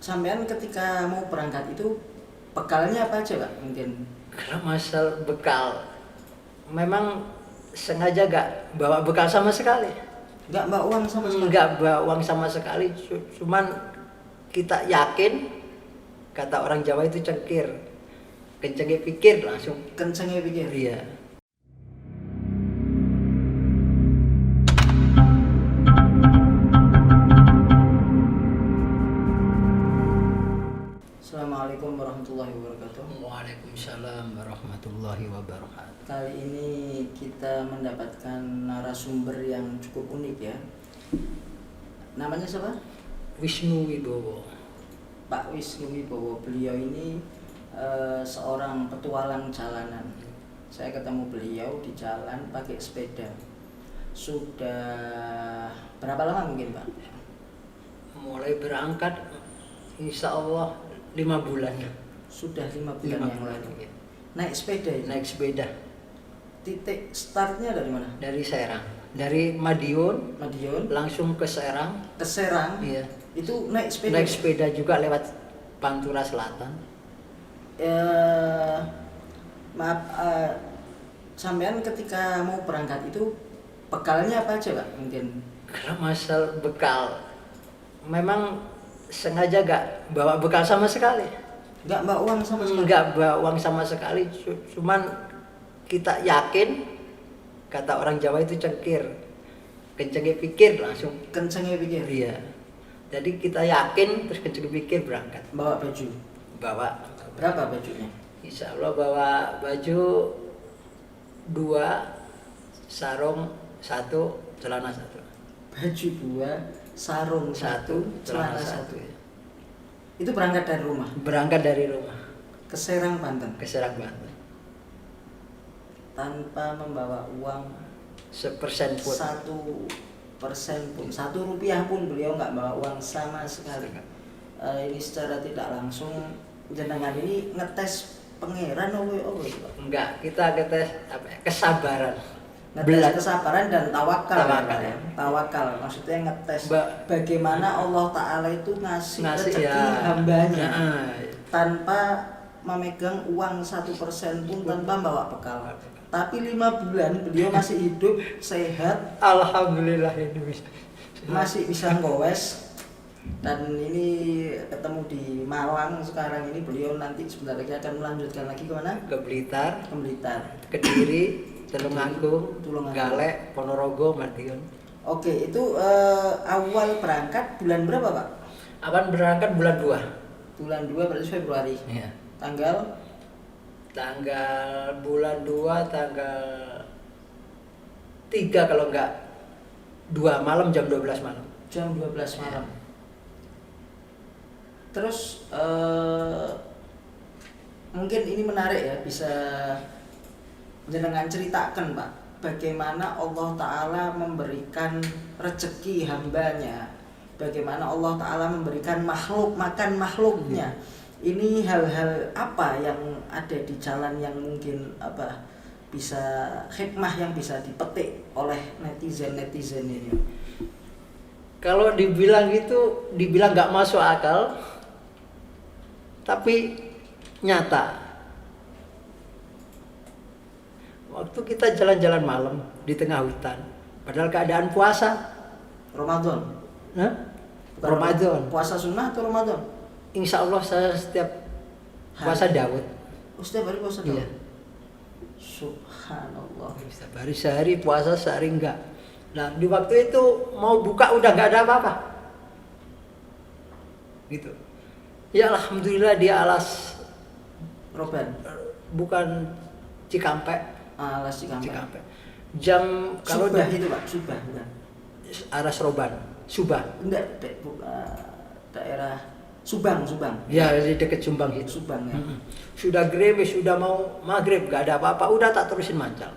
Sampean ketika mau berangkat itu bekalnya apa aja Pak? Mungkin Kalau masalah bekal, memang sengaja gak bawa bekal sama sekali. nggak bawa uang sama sekali. Nggak bawa uang sama sekali, cuman kita yakin, kata orang Jawa itu cengkir, kencengnya pikir langsung. Kencengnya pikir. Iya. Assalamualaikum warahmatullahi wabarakatuh. Waalaikumsalam warahmatullahi wabarakatuh. Kali ini kita mendapatkan narasumber yang cukup unik ya. Namanya siapa? Wisnu Wibowo. Pak Wisnu Wibowo. Beliau ini seorang petualang jalanan. Saya ketemu beliau di jalan pakai sepeda. Sudah berapa lama mungkin Pak? Mulai berangkat insya Allah 5 bulan. Sudah 5 bulan yang lalu. Ya. Naik sepeda ini? Naik sepeda. Titik startnya dari mana? Dari Serang. Dari Madiun Madiun langsung ke Serang. ke Serang. Iya. Itu naik sepeda. Naik sepeda juga lewat Pantura Selatan. Maaf, sampean ketika mau berangkat itu bekalnya apa aja Pak? Mungkin Kalau masalah bekal, memang sengaja gak bawa bekal sama sekali. nggak bawa uang sama sekali. Nggak bawa uang sama sekali, cuman kita yakin, kata orang Jawa itu cengkir, kencengnya pikir langsung. Kencengnya pikir. Iya. Jadi kita yakin terus kencengnya pikir berangkat. Bawa baju. Bawa. Berapa bajunya? Insya Allah bawa baju 2, sarung 1, celana 1. Baju 2, sarung 1, celana 1. Ya. Itu berangkat dari rumah Berangkat dari rumah ke Serang, Banten, ke Serang, Banten. tanpa membawa uang Sepersen pun. 1% pun, 1 rupiah pun beliau nggak bawa uang sama sekali. Ini secara tidak langsung jenengan ini ngetes pangeran apa itu Pak? Enggak, kita ngetes apa ya, kesabaran. Ngetes kesabaran dan tawakal. Tawakal, ya. ya. Tawakal maksudnya ngetes Ba- bagaimana Allah Ta'ala itu ngasih rezeki ya. hambanya Nah, tanpa memegang uang 1% pun, tanpa bawa bekal. Tapi 5 bulan beliau masih hidup, sehat, alhamdulillah ini bisa. masih bisa ngowes. Dan ini ketemu di Malang sekarang ini, beliau nanti sebentar lagi akan melanjutkan lagi kemana? Ke Blitar, Ke Blitar. Kediri, Tulungagung, Tulungagung. Galek, Ponorogo, Madiun. Oke, itu awal berangkat bulan berapa Pak? Akan berangkat bulan 2. Bulan 2 berarti Februari. Iya. Tanggal Bulan 2 tanggal 3 kalau enggak 2 malam, jam 12 malam. jam 12 malam. Terus mungkin ini menarik ya, bisa jenengan ceritakan Pak, bagaimana Allah Ta'ala memberikan rezeki hambanya, bagaimana Allah Ta'ala memberikan makhluk makan makhluknya. Ini hal-hal apa yang ada di jalan yang mungkin apa bisa hikmah yang bisa dipetik oleh netizen ini? Kalau dibilang gitu, dibilang nggak masuk akal, tapi nyata. Waktu kita jalan-jalan malam di tengah hutan, padahal keadaan puasa. Ramadan. Nah, Bukan Ramadan. Puasa sunnah atau Ramadan? Insya Allah saya setiap puasa Daud. Oh, setiap hari puasa Iya. Daud. Subhanallah. Setiap hari sehari puasa, sehari enggak. Nah, di waktu itu mau buka udah nggak ada apa-apa. Gitu. Ya alhamdulillah di alas Roban. bukan Cikampek. Alas Cikampek. Cikampek. Jam kalau Subah itu Pak, Subah bukan? arah Roban, Subah. Enggak, daerah Subang. Ya di dekat Sumbang itu. Subang ya. Sudah gerimis, sudah mau maghrib, gak ada apa-apa, udah tak terusin mancal.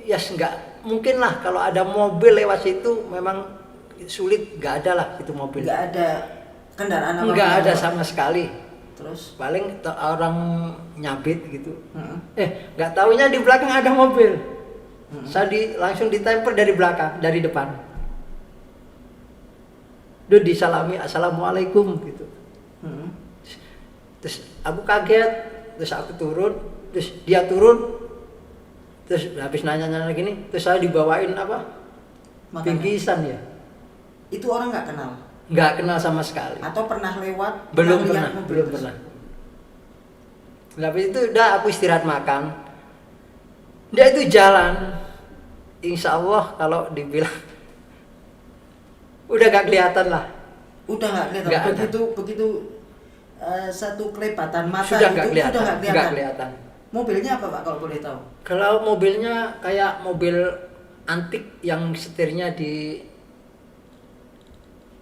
Ya enggak mungkin lah kalau ada mobil lewat situ, memang sulit, gak ada lah itu mobil. Enggak ada kendaraan apa? Enggak ada sama sekali. Terus Paling orang nyabit gitu. heeh. Nggak taunya di belakang ada mobil. Saya langsung ditemper dari belakang, dari depan. Dia disalami assalamualaikum gitu. Hmm. Terus aku kaget, terus aku turun, terus dia turun, terus habis nanya-nanya gini, terus saya dibawain apa? Makanan. Bingkisan ya. Itu orang nggak kenal Nggak kenal sama sekali. atau pernah lewat? Belum lihat pernah, mobil belum tersebut? pernah. Habis itu udah aku istirahat makan. Dia itu jalan. Insya Allah kalau dibilang udah gak kelihatan lah. Udah nggak kelihatan. Nggak ada. Begitu satu kelebatan mata Sudah itu nggak kelihatan. sudah nggak kelihatan. Nggak kelihatan. Mobilnya apa Pak kalau boleh tahu? Kalau mobilnya kayak mobil antik yang setirnya di,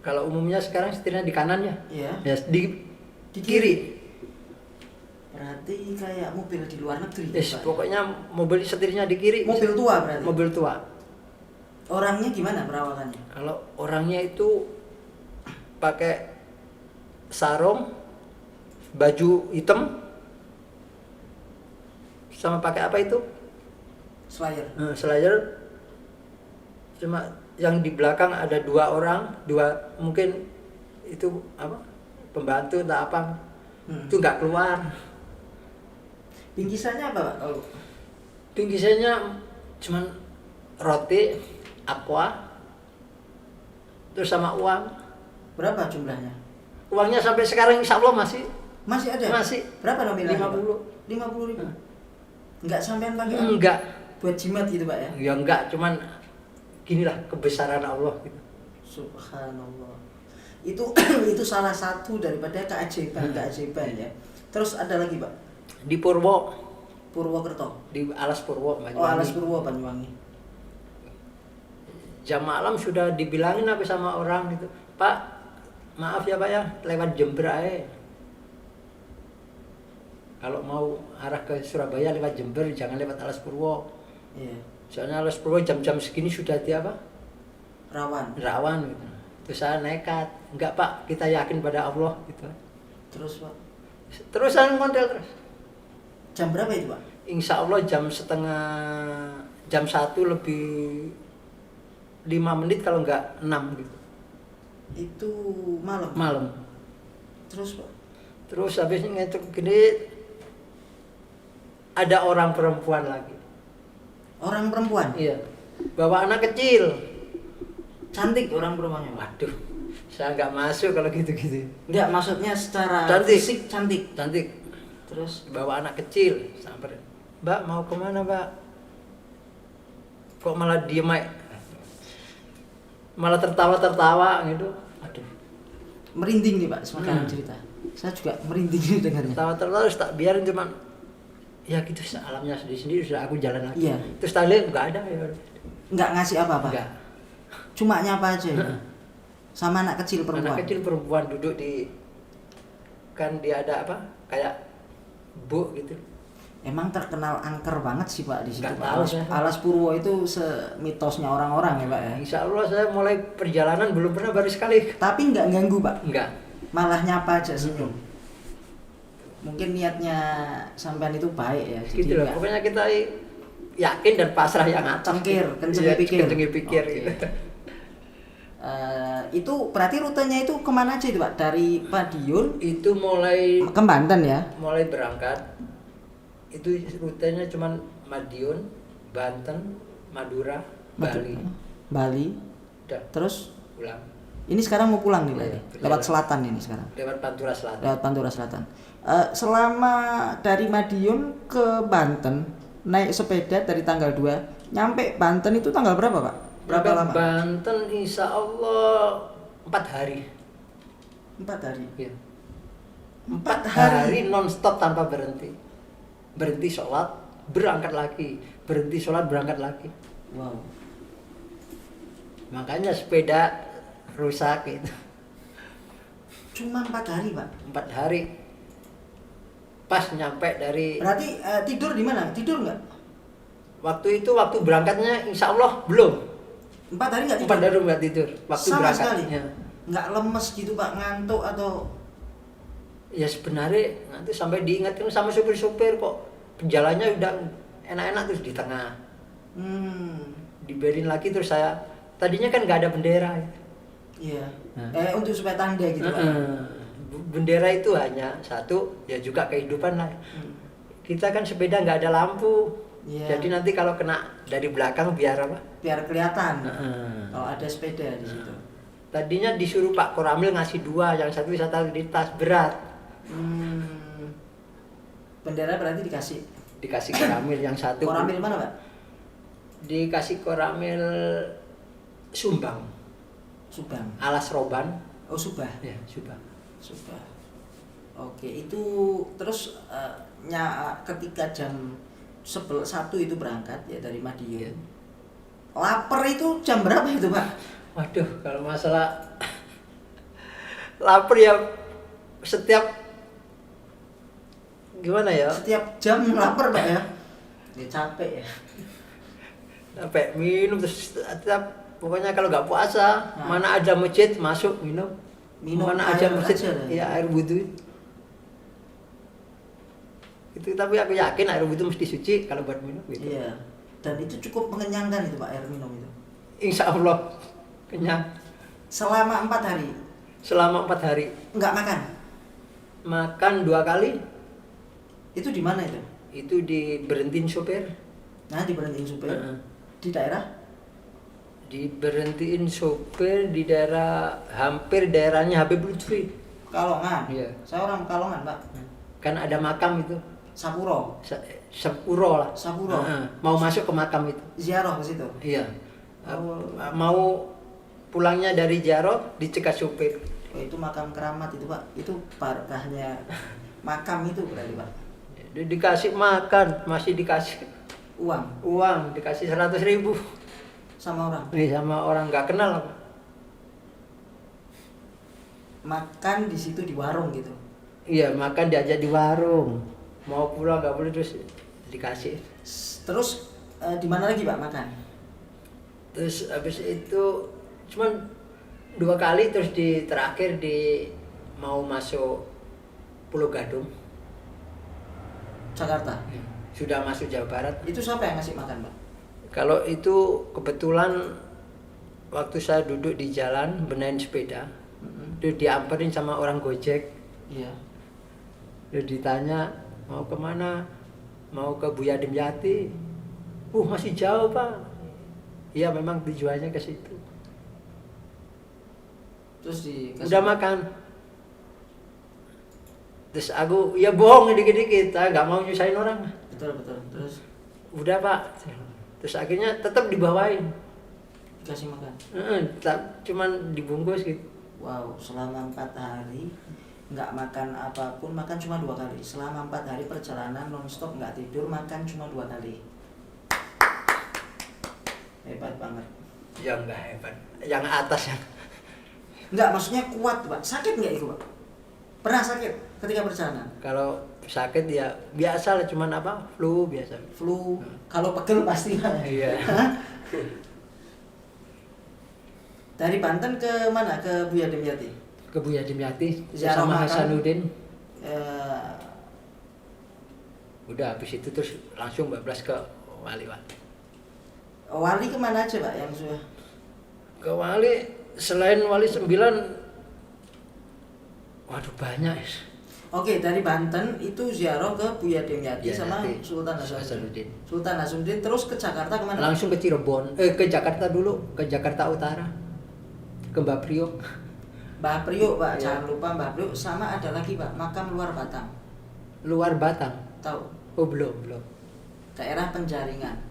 kalau umumnya sekarang setirnya di kanan ya. Iya. Ya di kiri. Berarti kayak mobil di luar negeri. Yes, Pak. pokoknya mobil setirnya di kiri. Mobil tua berarti. Mobil tua. Orangnya gimana perawakannya? Kalau orangnya itu pakai sarung, baju hitam, sama pakai apa itu? Slayer. Slayer. Cuma yang di belakang ada dua orang, mungkin itu apa? Pembantu atau apa? Itu nggak keluar. Bingkisannya apa Pak kalau? Bingkisannya cuman roti, aqua, terus sama uang. Berapa jumlahnya? Uangnya sampai sekarang insya Allah masih Masih ada? Masih. Berapa nominalnya? 50. 50.000. Enggak sampean pakai enggak. buat jimat gitu Pak ya? Ya enggak, cuman ginilah kebesaran Allah gitu. Subhanallah. Itu itu salah satu daripada keajaiban ya. Terus ada lagi Pak? Di Purwokerto. di Alas Purwo, Oh, Alas Purwo Banyuwangi. Jam malam sudah dibilangin apa sama orang gitu, Pak, maaf ya Pak ya, lewat Jember aja. Kalau mau arah ke Surabaya lewat Jember, jangan lewat Alas Purwo. Iya. Soalnya Alas Purwo jam-jam segini sudah di apa? Rawan Gitu. Terus saya nekat, enggak Pak, kita yakin pada Allah gitu. Terus Pak, Terus saya ngontel terus. jam berapa itu Pak? Insya Allah jam 1 lebih 5 menit kalau enggak 6 gitu. Itu malam. Malam. Terus Pak? Terus habis ngetuk gini, ada orang perempuan lagi. Orang perempuan? Iya. Bawa anak kecil. Cantik orang perempuannya Pak? Waduh, saya nggak masuk kalau gitu-gitu. Enggak, maksudnya secara Cantik. fisik cantik. Cantik. Terus Bawa anak kecil. Sampai, Mbak mau kemana Mbak? Kok malah diem aja? Malah tertawa-tertawa gitu. Aduh. merinding nih Pak sekarang cerita. Saya juga merinding nih dengarnya. Tertawa-tertawa terus tak biarin cuman ya gitu alamnya sendiri-sendiri, sudah aku jalan lagi. Iya. Terus tak lihat nggak ada ya. Enggak ngasih apa-apa. Enggak. Cuma nyapa aja. Ya? Sama anak kecil perempuan. Anak kecil perempuan duduk di, kan dia ada apa? Kayak bu gitu. Emang terkenal angker banget sih Pak di situ. Nggak Pak. tahu Alas, saya. Alas Purwo itu semitosnya orang-orang ya Pak ya. Insya Allah saya mulai perjalanan belum pernah baru sekali. Tapi nggak ganggu Pak. Enggak. Malah nyapa aja senyum. Mungkin niatnya sampean itu baik ya. Jadi Gitu loh. nggak Pokoknya kita yakin dan pasrah yang atas. cengkir, kenceng Iya, pikir. kenceng pikir Oke. gitu. Itu berarti rutenya itu kemana aja itu Pak? Dari Madiun Itu mulai ke Banten ya? berangkat. Itu rutenya cuman Madiun, Banten, Madura, Bali. Bali. Udah Terus pulang. ini sekarang mau pulang nih Pak? Iya, ya? Lewat selatan ini sekarang. Lewat Pantura Selatan. Lewat Pantura Selatan. Selama dari Madiun ke Banten naik sepeda dari tanggal 2 nyampe Banten itu tanggal berapa Pak? Berapa Sampai lama? Banten insya Allah 4 hari. 4 hari. Ya. 4 hari non-stop tanpa berhenti. Berhenti sholat, berangkat lagi. Berhenti sholat, berangkat lagi. Wow. Makanya sepeda rusak gitu. Cuma 4 hari Pak. 4 hari. Pas nyampe dari Berarti tidur di mana? Tidur nggak? waktu itu, waktu berangkatnya insya Allah belum. 4 hari nggak tidur? 4 hari nggak tidur. Waktu Sama berangkat. sekali? Ya. Nggak lemes gitu Pak, ngantuk atau? Ya sebenarnya nanti sampai diingatkan sama supir-supir kok jalannya udah enak-enak, terus di tengah Hmm, diberin lagi, terus saya tadinya kan nggak ada bendera. iya. Nah. Untuk supaya tanda gitu Pak. Bendera itu hanya satu, ya juga kehidupan lah. Kita kan sepeda nggak ada lampu, jadi nanti kalau kena dari belakang biar apa? Biar kelihatan. Kalau ada sepeda di situ. Tadinya disuruh Pak Koramil ngasih 2, yang satu bisa taruh di tas, berat. Bendera berarti dikasih Koramil yang satu. Koramil mana Pak? Dikasih Koramil Subang. Alas Roban. Oh Subah. Ya, Subang. Oke, itu terus ketika jam 1 itu berangkat ya dari Madiun. Lapar itu jam berapa itu Pak? Waduh, kalau masalah lapar ya setiap gimana ya? Setiap jam lapar Pak ya? Ya capek ya. Sampai minum terus setiap, pokoknya kalau nggak puasa, mana ada masjid masuk minum. Mana aja masjid, ya air wudhu. Itu tapi aku yakin air wudhu mesti suci kalau buat minum gitu. Iya. Dan itu cukup mengenyangkan itu Pak, air minum itu. Insya Allah kenyang. Selama 4 hari. Selama 4 hari. Nggak makan. Makan 2 kali. Itu di mana itu? Itu diberhentiin sopir. Nah, diberhentiin sopir. Di daerah? Diberhentiin sopir di daerah, hampir daerahnya Habib Lutfi. Kalongan. Iya. Saya orang Kalongan Pak. Kan ada makam itu. Sapuro. Sapuro lah. Sapuro. Mau masuk ke makam itu. Ziarah ke situ. Iya. Mau pulangnya dari ziarah dicegat supir. Oh, itu makam keramat itu Pak. Itu barokahnya makam itu berarti Pak. Dikasih makan, masih dikasih uang dikasih 100.000 sama orang. Sama orang nggak kenal. Makan di situ di warung gitu. Iya, makan diajak di warung. Mau pulang nggak boleh, terus dikasih. Terus di mana lagi Pak makan? Terus habis itu cuman 2 kali, terus terakhir mau masuk Pulau Gadung, Jakarta. Sudah masuk Jawa Barat. Itu siapa yang ngasih makan Pak? Kalau itu kebetulan waktu saya duduk di jalan benahin sepeda, dia diamperin sama orang Gojek. Iya. Dia ditanya mau kemana, mau ke Buya Dimyati. Masih jauh Pak. Iya, memang tujuannya ke situ. Terus udah makan. Terus aku ya bohong dikit-dikit, nggak mau nyusahin orang. Betul. Terus udah Pak. Terus akhirnya tetap dibawain. Dikasih makan. Cuman dibungkus gitu. Wow, selama 4 hari nggak makan apapun, makan cuma 2 kali. Selama 4 hari perjalanan nonstop, nggak tidur, makan cuma 2 kali. Hebat banget. Ya nggak hebat. Yang atas yang. Nggak, maksudnya kuat Pak. Sakit nggak itu Pak? Pernah sakit ketika perjalanan? Kalau sakit ya biasa lah, cuman flu biasa. Flu. Kalau pegel pasti Pak. Iya. Dari Banten ke mana? Ke Buya Dimyati? Ke Buya Dimyati makan. sama Hasanuddin. Udah habis itu terus langsung bablas ke Wali. Wali kemana aja Pak yang sudah? Ke Wali, selain Wali 9, waduh banyak. Oke, dari Banten itu ziarah ke Buya Dimyati Ya, sama Sultan Hasanuddin. Sultan Hasanuddin terus ke Jakarta kemana? Langsung ke Cirebon, ke Jakarta dulu, ke Jakarta Utara, ke Mbah Priok. Mbah Priok Pak, Ya. jangan lupa Mbah Priok, sama ada lagi Pak, makam Luar Batang. Luar Batang? Tahu? Oh belum. Daerah Penjaringan.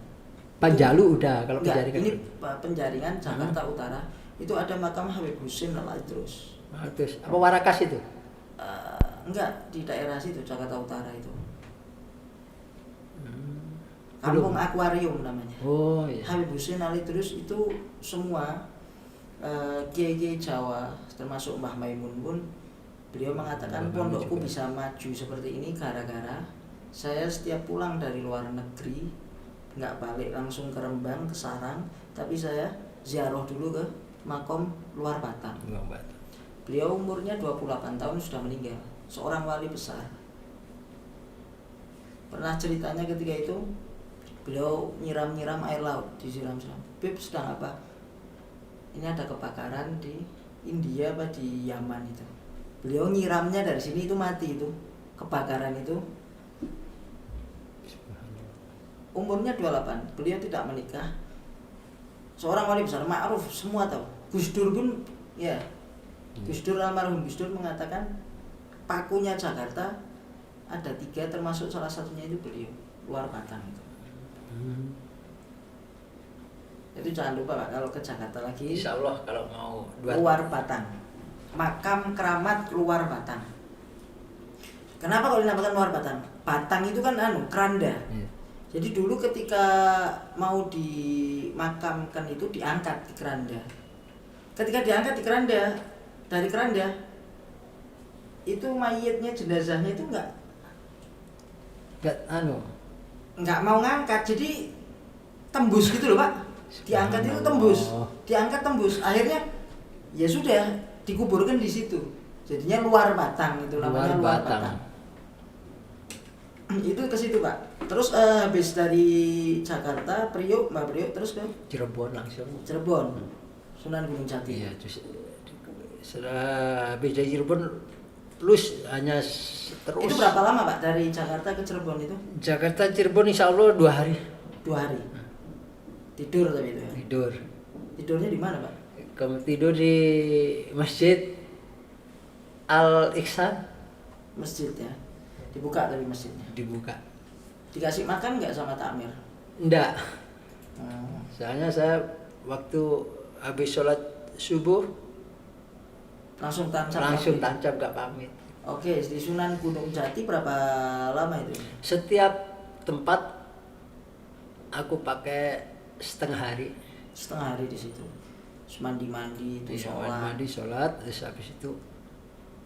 Panjalu udah, kalau Enggak, Penjaringan. ini Penjaringan Jakarta Utara. Itu ada makam Habib Husin Al-Idrus. Terus apa Warakas itu? Enggak, di daerah situ Jakarta Utara itu. Belum. Kampung Akuarium namanya. Oh iya. Habib Husin Al-Idrus itu semua kiai-kiai Jawa termasuk Mbah Maimun pun beliau mengatakan Mbah Maimun pondokku juga. bisa maju seperti ini gara-gara saya setiap pulang dari luar negeri nggak balik langsung ke Rembang, ke Sarang, tapi saya ziarah dulu ke makom Luar Batang. Beliau umurnya 28 tahun sudah meninggal, seorang wali besar. Pernah ceritanya ketika itu beliau nyiram-nyiram air laut, disiram-siram. Beb sedang apa? Ini ada kebakaran di India apa di Yaman itu. Beliau nyiramnya dari sini itu mati itu, kebakaran itu. Umurnya 28, beliau tidak menikah. Seorang wali besar, ma'ruf, semua tahu. Gus Dur pun, ya. Gus Dur, almarhum Gus Dur mengatakan pakunya Jakarta ada 3, termasuk salah satunya itu beliau, Luar Batang itu. Itu jangan lupa Pak, kalau ke Jakarta lagi. Insya Allah kalau mau Luar Batang, makam keramat Luar Batang. Kenapa kalau dinamakan Luar Batang? Batang itu kan keranda. Iya. Jadi dulu ketika mau dimakamkan itu diangkat di keranda. Ketika diangkat di keranda, dari keranda itu mayitnya, jenazahnya itu enggak mau ngangkat, jadi tembus gitu loh Pak. Diangkat itu tembus. Akhirnya ya sudah dikuburkan di situ. Jadinya Luar Batang itu namanya Luar Batang. Itu ke situ Pak. Terus habis dari Jakarta, Mbak Priok terus ke Cirebon langsung. Cirebon, Sunan Gunung Jati. Iya, terus setelah habis dari Cirebon lulus hanya terus. Itu berapa lama Pak dari Jakarta ke Cirebon itu? Jakarta Cirebon insya Allah 2 hari. 2 hari. Tidur tapi itu ya. Tidur. Tidurnya di mana Pak? Kamu tidur di Masjid Al Ihsan. Masjid ya. Dibuka tapi masjidnya. Dibuka. Dikasih makan nggak sama takmir? Enggak. Soalnya saya waktu habis sholat subuh langsung tancap nggak pamit. Oke, di Sunan Gunung Jati berapa lama itu? Setiap tempat aku pakai setengah hari. Setengah hari di situ. Terus mandi itu sholat, terus habis itu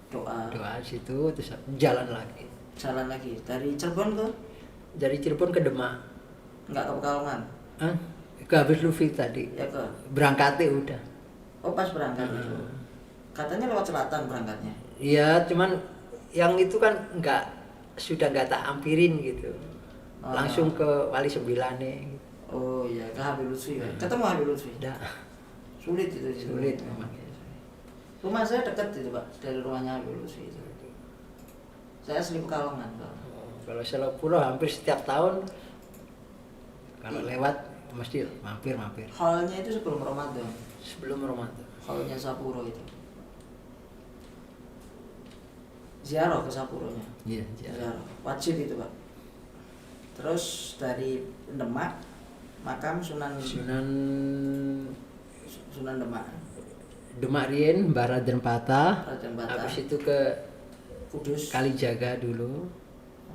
doa di situ, terus jalan lagi. Dari Cirebon ke? Dari Cirebon ke Demak. Enggak ke Pekalongan? Ke habis Lufi tadi. Ya ke. Berangkatnya udah. Oh pas berangkat itu. Katanya lewat selatan berangkatnya. Iya, cuman yang itu kan sudah nggak tak ampirin gitu. Langsung ke Wali Sembilan nih. Gitu. Oh iya, ke Habib Lutfi. Ketemu Habib Lutfi? Udah. Sulit itu. Sulit memang. Rumah saya dekat itu Pak, dari rumahnya Habib Lutfi itu. Saya asli Pekalongan Pak. Kalau Selo Pulau hampir setiap tahun kalau lewat mesti mampir. Hallnya itu sebelum Ramadan. Hallnya Sapuro itu. Ziarah ke Sapuronya. Iya, ziarah. Wajib itu Pak. Terus dari Demak, makam Sunan Demak. Demak Rien, Baraden Pata. Habis itu ke Kudus. Kalijaga dulu.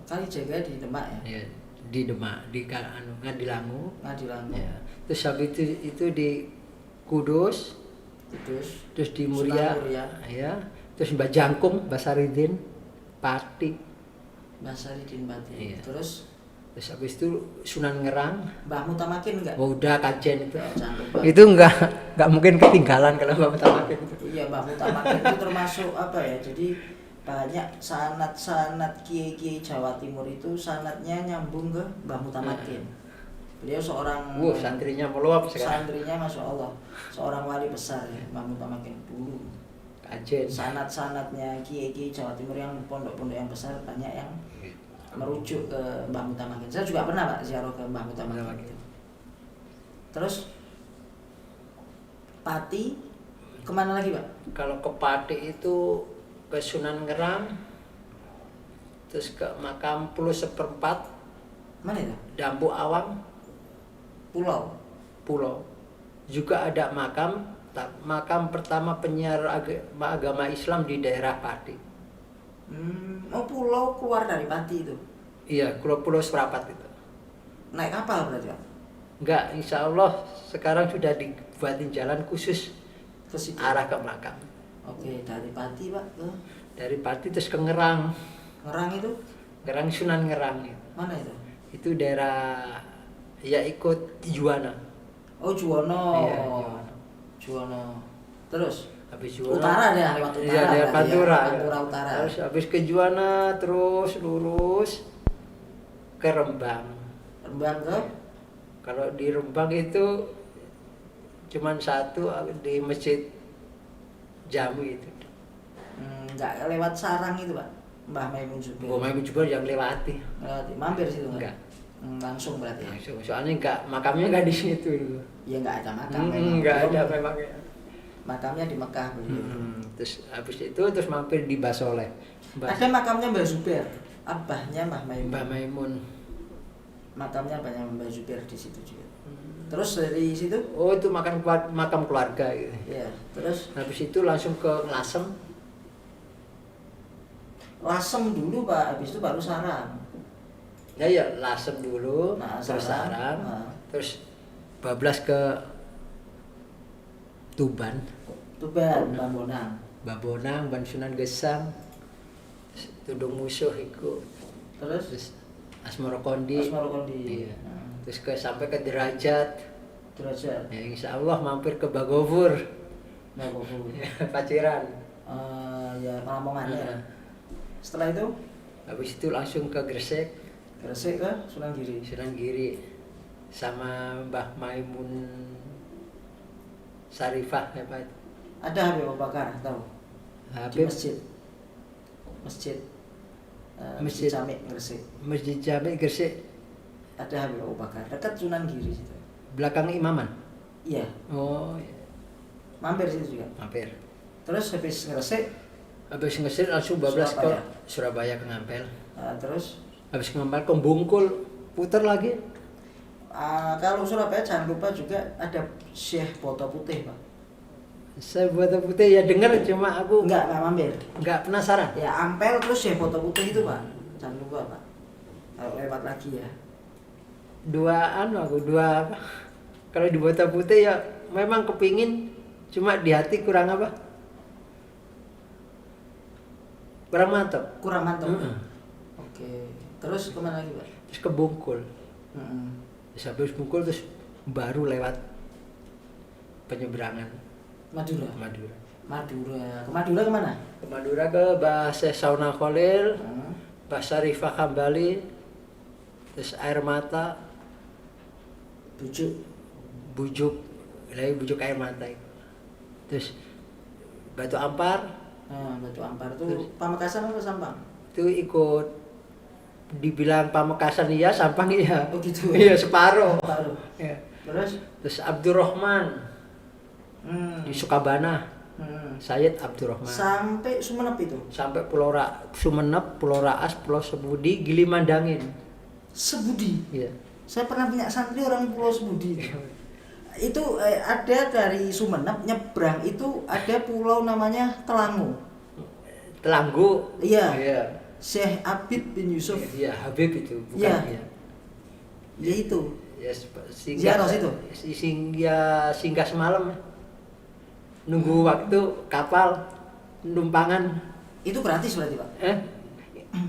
Kalijaga di Demak ya? Ya, di Demak, di Ngadilangu. Ya. Terus habis itu di Kudus. Terus di Muria. Ya. Terus Mbak Jangkung, Basaridin, Pati. Iya. Terus habis itu Sunan Ngerang. Mbah Mutamakin enggak? Oh, udah kajen itu. Itu enggak mungkin ketinggalan kalau Mbah Mutamakin itu. Iya, Mbah Mutamakin itu termasuk apa ya? Jadi banyak sanad kiai-kiai Jawa Timur itu sanadnya nyambung ke Mbah Mutamakin. Beliau seorang santrinya meluap sekarang. Santrinya Masya Allah, seorang wali besar ya, Mbah Mutamakin dulu. Kajen. Sanad-sanadnya kiai-kiai Jawa Timur yang pondok-pondok yang besar banyak yang merujuk ke Mbah Mutamakin. Saya juga pernah Pak ziarah ke Mbah Mutamakin. Terus Pati kemana lagi Pak? Kalau ke Pati itu ke Sunan Ngerang, terus ke makam Pulau Seperempat. Mana itu? Dampu Awang. Pulau. Juga ada makam pertama penyiar agama Islam di daerah Pati. Pulau keluar dari Pati itu? Iya, Pulau Seperempat itu. Naik kapal berarti Pak? Enggak, insya Allah sekarang sudah dibuatin jalan khusus ke situ. Arah ke makam. Oke, dari Pati Pak ke? Dari Pati terus ke Ngerang. Ngerang itu? Ngerang Sunan Ngerang itu. Mana itu? Itu daerah ya ikut Juwana. Oh Juwono. Iya, Juwono. Terus? Habis Juwana. Utara deh, lewat utara. Iya, daerah Pantura. Pantura Utara. Terus habis ke Juwana terus lurus ke Rembang. Rembang ke? Kalau di Rembang itu cuman satu di masjid jamu itu. Nggak lewat sarang itu Pak, Mbah Maimun Zubair. Mbah Maimun juga yang lewati. Lewati, mampir situ Enggak. Langsung berarti. Ya? Langsung. Soalnya makamnya nggak di situ dulu. Ya nggak ada makam. memang. Nggak ada Belum. memang. Makamnya di Mekah beliau. Terus habis itu terus mampir di Basoleh. Ada makamnya Mbah Zubair, abahnya Mbah Maimun. Mbah Maimun. Makamnya banyak Mbah Zubair di situ juga. Terus dari situ? Oh itu makam keluarga gitu. Ya, terus Habis itu langsung ke Lasem. Lasem dulu Pak, habis itu baru sarang. Ya Lasem dulu, Nah, terus sarang. Sarang, Nah. terus bablas ke Tuban, Tuban, Bambonang. Babonang, Ban Sunan Gesang, Tudung Musuh iku, Terus terus Asmoro Kondi, Asmarokondi. iya. Terus sampai ke Derajat. Derajat. Ya, insya Allah mampir ke Bagofur, Nah, Bogor. Paciran. Ya Lamongan ya. Nah. Setelah itu Habis itu langsung ke Gresik, Gresik ke Sunan Giri. Sunan Giri, sama Mbah Maimun Sarifah ya Pak. Ada Habib Abu Bakar, tahu? Di Habib masjid. Masjid. Masjid. Jami Gresik. Masjid Jami Gresik, Ada Habib Abu Bakar, dekat Sunan Giri situ. belakang Imaman. Iya, Oh, mampir situ juga. mampir. Terus habis Gresik, Habis ngesir langsung bablas ke Surabaya. Surabaya ke Ngampel. terus Habis Ngampel ke Bungkul, putar lagi. kalau Surabaya jangan lupa juga ada Syekh Boto Putih Pak. Saya buat putih ya dengar, cuma aku Enggak mampir. nggak penasaran. Ya Ampel terus Syekh Boto Putih itu Pak. Jangan lupa Pak. Kalau lewat lagi ya. Dua apa? Kalau di Bota Putih ya memang kepingin, cuma di hati kurang apa? Kurang mantap. Kurang mantap. Mm-mm. Oke. Terus kemana lagi Pak? Terus ke Bungkul. Mm-mm. Terus habis Bungkul terus baru lewat penyeberangan Madura. Madura. Madura. Ke Madura kemana? Ke Madura ke Bahasa Sauna Khalil, Hmm. Bahasa Rifah Kambali, terus Air Mata, Bujuk. Bujuk, lagi Bujuk Air Mata itu. Terus Batu Ampar Batu Ampar Terus? itu Pamekasan apa Sampang? itu ikut dibilang Pamekasan iya, Sampang iya. Oh gitu. Iya separuh. Baru. Ya. Terus? Terus Abdurrahman di Sukabana, Hmm. Sayyid Abdurrahman. Sampai Sumenep itu. Sampai Sumenep, Pulau Raas, Pulau Sebudi, Gili Mandangin. Sebudi. Iya. Saya pernah punya santri orang Pulau Sebudi. Itu ada dari Sumenep nyebrang itu ada pulau namanya Telangu. Telanggu. Iya. Iya. Syekh Abid bin Yusuf. Iya, Habib itu, bukan Iya. iya. Ya itu. Ya, Ziarah situ? Singgah semalam. Nunggu waktu kapal numpangan. Itu gratis berarti Pak.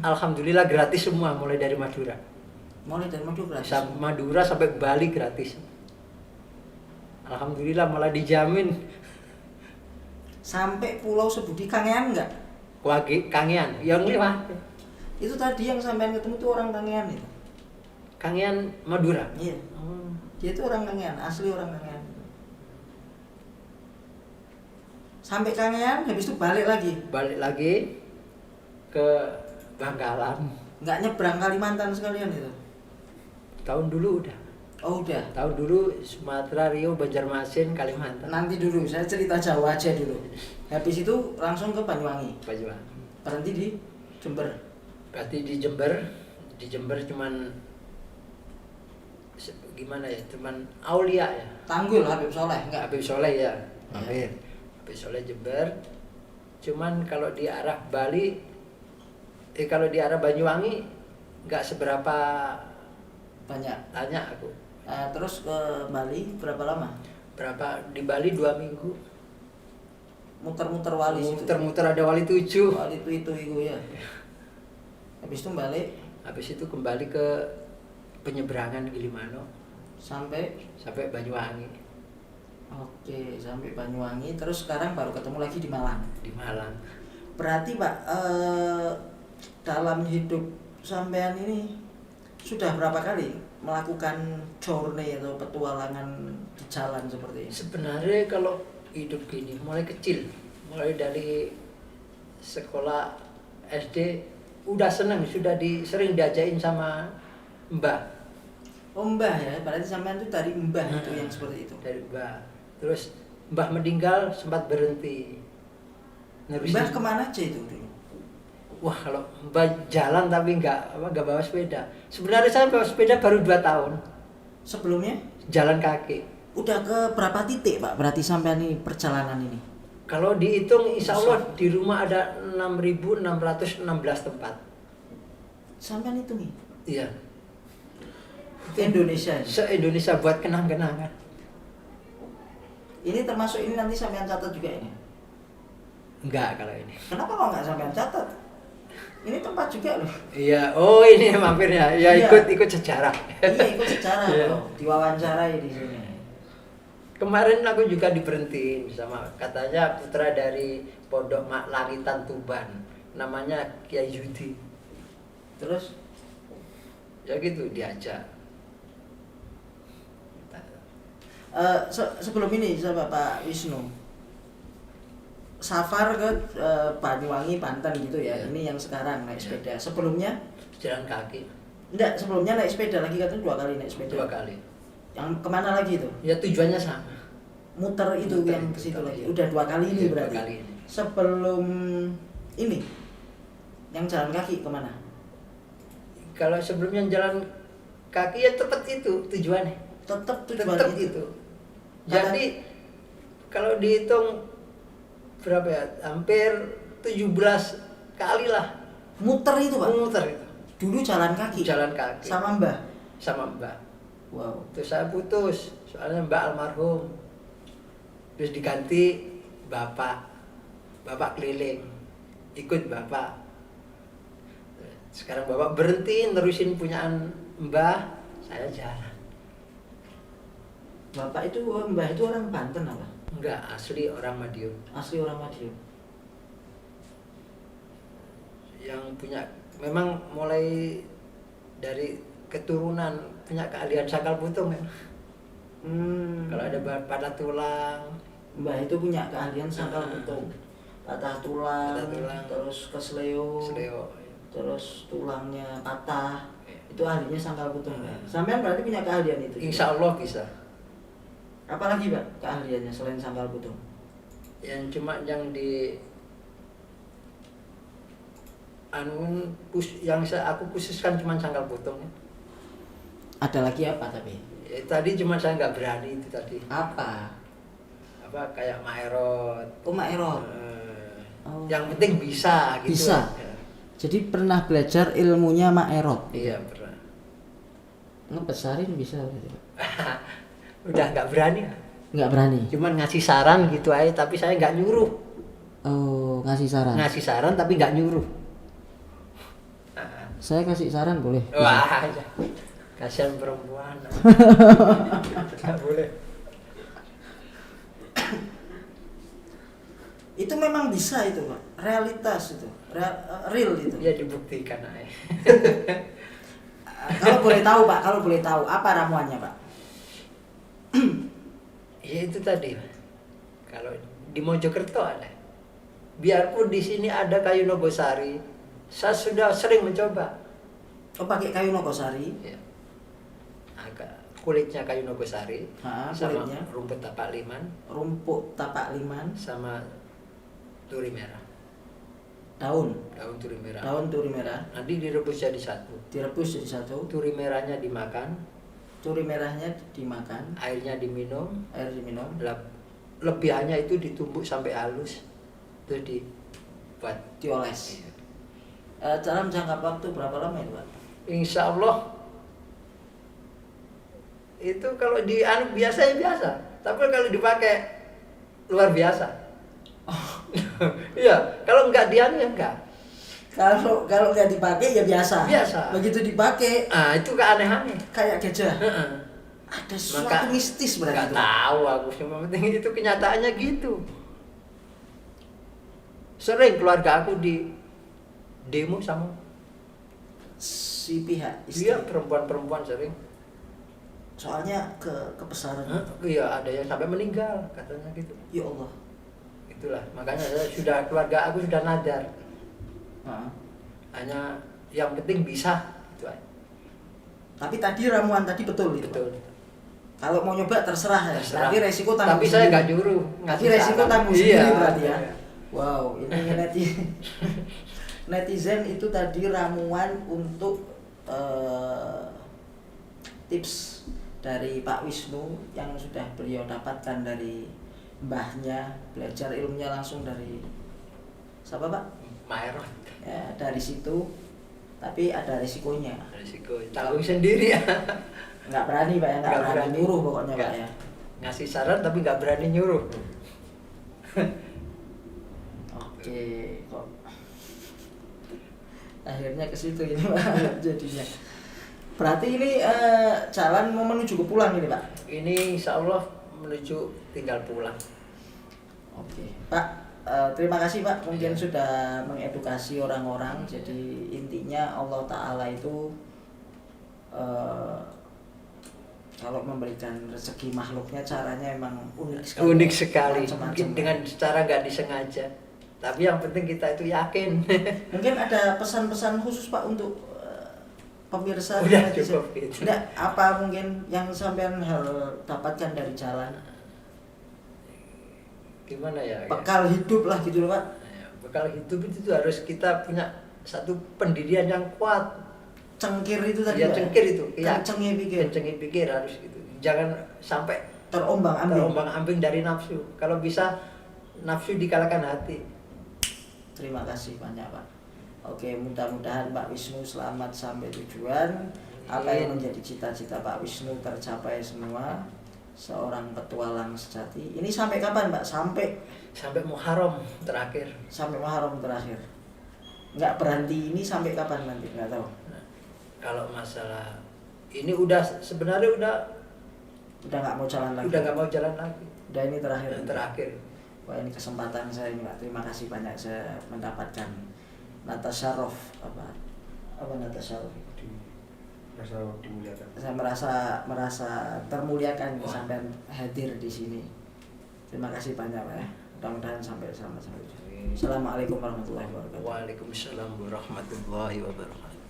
Alhamdulillah gratis semua mulai dari Madura. Mulai dari Madura gratis. Madura sampai Bali gratis. Alhamdulillah malah dijamin. Sampai Pulau Sebudi Kangean enggak? Kangean yang lewat. Itu tadi yang sampean ketemu itu orang Kangean itu. Kangean Madura. Iya. Dia itu orang Kangean, asli orang Kangean. Sampai Kangean, habis itu balik lagi. Balik lagi ke Bangkalan. Nggak nyebrang Kalimantan sekalian itu. Tahun dulu udah. Oh udah. Tahun dulu Sumatera, Riau, Banjarmasin, Kalimantan. Nanti dulu, saya cerita Jawa aja dulu. Habis itu langsung ke Banyuwangi. Banyuwangi. Berhenti di Jember. Berarti di Jember cuman gimana ya? Cuman Aulia ya. Tanggul Habib Soleh enggak? Habib Soleh ya. Iya. Habib Soleh Jember. Cuman kalau di arah Bali, kalau di arah Banyuwangi nggak seberapa Banyak. banyak aku. Terus ke Bali berapa lama? Berapa di Bali 2 minggu. Muter-muter wali situ. Muter-muter ada wali 7. Wali itu ya. Habis itu balik Habis itu kembali ke penyeberangan Gilimano sampai Banyuwangi. Oke, sampai Banyuwangi. Terus sekarang baru ketemu lagi di Malang. Di Malang. Berarti Pak, dalam hidup sampean ini sudah berapa kali melakukan journey atau petualangan di jalan seperti ini? Sebenarnya kalau hidup gini mulai kecil, mulai dari sekolah SD udah seneng, sudah sering diajain sama mbah. Oh mbah ya, berarti sampean tuh dari mbah itu yang seperti itu. Dari mbah. Terus mbah meninggal sempat berhenti. Mbah kemana aja itu dulu? Wah, kalau mbah jalan tapi nggak bawa sepeda. Sebenarnya saya bawa sepeda baru 2 tahun. Sebelumnya Jalan kaki. udah ke berapa titik Pak? Berarti sampean ini perjalanan ini? Kalau dihitung insya Allah di rumah ada 6.616 tempat. Sampean itu nih? Iya. Indonesia ini? Se-Indonesia buat kenang-kenangan. Ini termasuk ini nanti sampean catat juga ini? Enggak kalau ini. Kenapa kok nggak sampean catat? Ini tempat juga loh. Iya, oh ini mampirnya. Ya Iya. ikut sejarah. Iya ikut sejarah Iya. loh, diwawancarai di sini. Kemarin aku juga diberhentiin sama katanya putra dari Pondok Mak Langitan Tuban, namanya Kiai Yudi. Terus Ya gitu diajak. sebelum ini sama Pak Wisnu, safar ke Banyuwangi, Banten gitu ya. Iya. Ini yang sekarang naik Iya. sepeda. Sebelumnya Jalan kaki enggak, sebelumnya naik sepeda lagi katanya 2 kali naik sepeda. 2 kali. Yang kemana lagi itu? Ya tujuannya sama. Muter itu Muter yang itu ke situ tadi. lagi. Udah 2 kali ini Iya, 2 berarti. kali ini. Sebelum ini yang jalan kaki kemana? Kalau sebelumnya jalan kaki ya tepat itu tujuannya. Tetap tujuan Tetap itu. itu. Jadi kalau dihitung berapa ya? Hampir 17 kali lah Muter itu Pak. muter itu. Dulu jalan kaki. Jalan kaki Sama Mbah. sama mbak. Wow. Terus saya putus soalnya mbak almarhum. Terus diganti bapak keliling, ikut bapak. Sekarang bapak berhenti nerusin punyaan mbah, saya jalan. Bapak itu Mbah itu orang Banten apa? Enggak, asli orang Madiun. Asli orang Madiun. Yang punya memang mulai dari keturunan punya keahlian sangkal putung ya. Kalau ada patah tulang, Mbah itu punya keahlian sangkal putung. Patah tulang, terus kesleo, seleo. terus tulangnya patah. Iya. Itu ahlinya sangkal putung. Sampean berarti punya keahlian itu? Insya Allah bisa. Apalagi Pak keahliannya selain sangkal putung? Yang cuma yang di yang aku khususkan cuma sangkal putung. Ada lagi apa tapi? Ya, tadi cuma saya nggak berani itu tadi. Apa? Apa kayak Maerot. Oh Mak Erot. Oh. Yang penting bisa gitu. Bisa. Ya. Jadi pernah belajar ilmunya Mak Erot? Iya pernah. Ngebesarin bisa berarti Pak? Udah nggak berani. Nggak berani? Cuman ngasih saran gitu aja, tapi saya nggak nyuruh. Oh, ngasih saran? Ngasih saran tapi nggak nyuruh. Saya kasih saran boleh? Wah, kasihan perempuan. Nggak boleh. Itu memang bisa itu Pak, realitas itu, real itu. Ya dibuktikan aja. Kalau boleh tahu Pak, kalau boleh tahu apa ramuannya Pak? Ya itu tadi. Kalau di Mojokerto ada. Biarpun di sini ada kayu nogosari, saya sudah sering mencoba. Oh pakai kayu nogosari? Ya. Agak kulitnya kayu nogosari, sama kulitnya. rumput tapak liman, Rumput tapak liman, sama turi merah. daun Turi merah. daun turi merah, Nanti direbus jadi satu. direbus jadi satu, Turi merahnya dimakan, turi merahnya dimakan, airnya diminum, air diminum. lebihannya itu ditumbuk sampai halus, terus dibuat. Dioles. Dalam jangka waktu berapa lama itu Pak? Insya Allah itu kalau biasa ya biasa, tapi kalau dipakai luar biasa. Iya, kalau nggak ya enggak. Kalau nggak dipakai ya biasa. Biasa. Begitu dipakai Ah itu keanehannya. kayak gajah. Heeh. Ada sesuatu mistis berarti. Nggak itu. tahu aku, yang penting itu kenyataannya gitu. Sering keluarga aku di demo sama Si pihak istri. dia perempuan sering. Soalnya kebesaran. Iya ada yang sampai meninggal katanya gitu. Ya Allah. Gitu. itulah makanya keluarga aku sudah nadar. Heeh. Hanya yang penting bisa itu aja. Tapi tadi ramuan tadi betul itu. Betul. Kalau mau nyoba terserah ya. Terserah. Tapi resiko tanggung Tapi saya sendiri. nggak nyuruh. Tapi resiko tanggung Iya. sendiri berarti ya. Wow, ini netizen itu tadi ramuan untuk tips dari Pak Wisnu yang sudah beliau dapatkan dari mbahnya, belajar ilmunya langsung dari siapa Pak? Maerot. Ya, dari situ. Tapi ada risikonya. Risiko tanggung sendiri ya. Nggak berani Pak ya, nggak Nggak berani berani. nyuruh pokoknya Pak Nggak. ya. Ngasih saran tapi nggak berani nyuruh. Oke, kok akhirnya ke situ ini Pak jadinya. Berarti ini jalan mau menuju ke pulang ini Pak? Ini insya Allah menuju tinggal pulang. Oke, Pak. Terima kasih Pak, mungkin sudah mengedukasi orang-orang. Jadi intinya Allah Ta'ala itu kalau memberikan rezeki makhluknya caranya emang unik sekali. Unik sekali. Macam-macam. Mungkin dengan secara nggak disengaja. Tapi yang penting kita itu yakin. Mungkin ada pesan-pesan khusus Pak untuk pemirsa. Udah netizen. cukup gitu. Nggak, apa mungkin yang sampean dapatkan dari jalan? Gimana ya? Bekal hidup lah gitu loh Pak. Bekal hidup itu harus kita punya satu pendirian yang kuat. Cengkir itu tadi Ya Pak? cengkir itu. Kencengnya pikir. Kencengnya pikir harus gitu. Jangan sampai Terombang-ambing. terombang-ambing dari nafsu. Kalau bisa nafsu dikalahkan hati. Terima kasih banyak Pak. Oke, mudah-mudahan Pak Wisnu selamat sampai tujuan. Apa yang menjadi cita-cita Pak Wisnu tercapai semua. Seorang petualang sejati. Ini sampai kapan Pak? Sampai Muharram terakhir. sampai Muharram terakhir. Nggak berhenti ini sampai kapan nanti? Nggak tahu. Nah, kalau masalah ini udah sebenarnya udah Nggak mau jalan lagi. udah nggak mau jalan lagi. Udah ini terakhir. Yang terakhir. Wah, ini kesempatan saya ini Pak. Terima kasih banyak saya mendapatkan Natasyarof apa Natasyarof. Merasa dimuliakan. Saya merasa termuliakan sampai hadir di sini. Terima kasih banyak Pak ya. Mudah-mudahan sampai selamat sampai tujuan. Assalamualaikum warahmatullahi wabarakatuh. Waalaikumsalam warahmatullahi wabarakatuh.